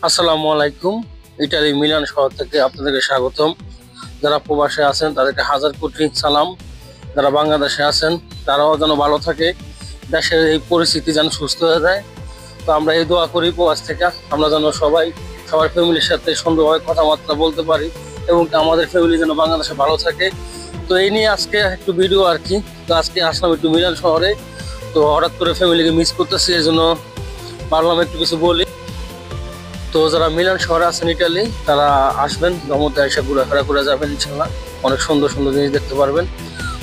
আসসালামু আলাইকুম। Italy Milan শহর থেকে আপনাদেরকে স্বাগতম। যারা প্রবাসে আছেন তাদেরকে হাজার কোটি সালাম। যারা বাংলাদেশে আছেন তারাও যেন ভালো থাকে, দেশের এই পরিস্থিতি যেন সুস্থ হয়ে যায়। তো আমরা এই দোয়া করি প্রবাস থেকে আমরা যেন সবার ফ্যামিলির সাথে সুন্দরভাবে কথাবার্তা বলতে পারি এবং আমাদের ফ্যামিলি যেন বাংলাদেশে ভালো থাকে। তো এই নিয়ে আজকে একটু ভিডিও আর কি। তো আজকে আসলাম একটু মিলান শহরে। তো হঠাৎ করে ফ্যামিলিকে মিস করতেছি, এই জন্য ভাবলাম একটু কিছু বলি। তো যারা মিলান শহরে আছেন ইটালি, তারা আসবেন, জমতে এসে ঘোরাফেরা করে যাবেন ইনশাল্লাহ। অনেক সুন্দর সুন্দর জিনিস দেখতে পারবেন।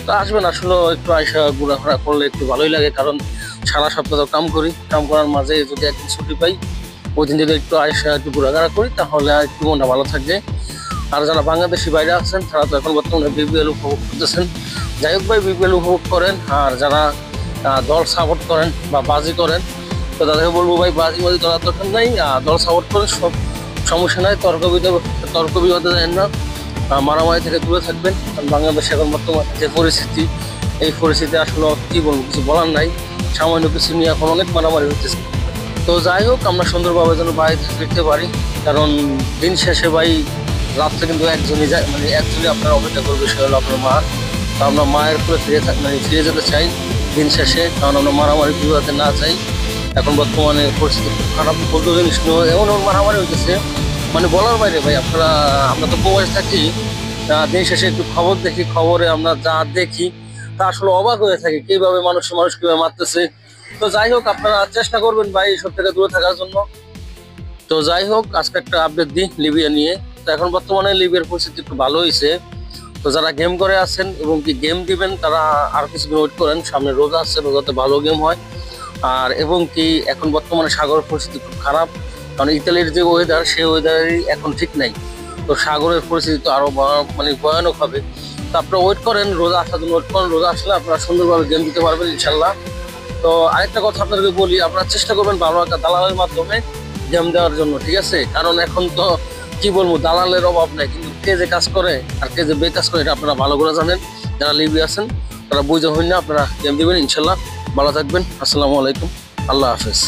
তো আসবেন, আসলে একটু আইসা ঘোরাফেরা করলে একটু ভালোই লাগে, কারণ সারা সপ্তাহ তো কাম করি, কাম করার মাঝে যদি একদিন ছুটি পাই, ওই দিন যদি একটু আইসা একটু ঘোরাফেরা করি তাহলে একটু মনটা ভালো থাকবে। আর যারা বাংলাদেশি বাইরে আছেন তারা তো এখন বর্তমানে বিপিএল উপভোগ করতেছেন। যাই হোক ভাই, বিপিএল উপভোগ করেন। আর যারা দল সাপোর্ট করেন বা বাজি করেন, তো তাদেরকে বলবো ভাই, বাজি বাজি করার দরকার নাই, দল সাপোর্ট করে সব সমস্যা নাই, তর্ক বিবাদে দেন না, মারামারি থেকে দূরে থাকবেন। কারণ বাংলাদেশে এখন বর্তমানে যে পরিস্থিতি, এই পরিস্থিতি আসলে কি বলবো, কিছু বলার নাই। সামান্য কিছু নিয়ে এখন অনেক মারামারি হতেছে। তো যাই হোক, আমরা সুন্দরভাবে যেন বাড়িতে ফিরতে পারি, কারণ দিন শেষে ভাই রাত্রে কিন্তু একজনই যায়, মানে একজনই আপনার অপেক্ষা করবে, সে হলো আপনার মা। তো আমরা মায়ের উপরে ফিরে যেতে চাই দিন শেষে, কারণ আমরা মারামারি বিবাদে না চাই। এখন বর্তমানে পরিস্থিতি খুব খারাপ, বলতে জিনিস নয়, এমন এমন মারামারি হইতেছে মানে বলার বাইরে ভাই। আমরা তো প্রবাসে থাকি, দিন শেষে একটু খবর দেখি, খবরে আমরা যা দেখি তা আসলে অবাক হয়ে থাকি, কিভাবে মানুষ কিভাবে মারতেছে। তো যাই হোক, আপনারা চেষ্টা করবেন ভাই এসব থেকে দূরে থাকার জন্য। তো যাই হোক, আজকে একটা আপডেট দিই লিবিয়া নিয়ে। তো এখন বর্তমানে লিবিয়ার পরিস্থিতি একটু ভালো হয়েছে। তো যারা গেম করে আছেন এবং কি গেম দিবেন, তারা আর কিছুদিন ওয়েট করেন, সামনে রোজা আছে, রোজাতে ভালো গেম হয়। আর এবং কি এখন বর্তমানে সাগরের পরিস্থিতি খুব খারাপ, কারণ ইতালির যে ওয়েদার, সেই ওয়েদারই এখন ঠিক নাই। তো সাগরের পরিস্থিতি তো আরো মানে ভয়ানক হবে। তো আপনারা ওয়েট করেন, রোজা আসার জন্য ওয়েট করেন, রোজা আসলে আপনারা সুন্দরভাবে গেম দিতে পারবেন ইনশাল্লাহ। তো আরেকটা কথা আপনাদেরকে বলি, আপনারা চেষ্টা করবেন ভালো একটা দালালের মাধ্যমে গেম দেওয়ার জন্য, ঠিক আছে? কারণ এখন তো কি বলবো, দালালের অভাব নাই, কিন্তু কে যে কাজ করে আর কে যে বেকাজ করে এটা আপনারা ভালো করে জানেন। যারা লিবি আছেন তারা বুঝে হইন না, আপনারা গেম দিবেন ইনশাল্লাহ। ভালো থাকবেন। আসসালামু আলাইকুম। আল্লাহ হাফেজ।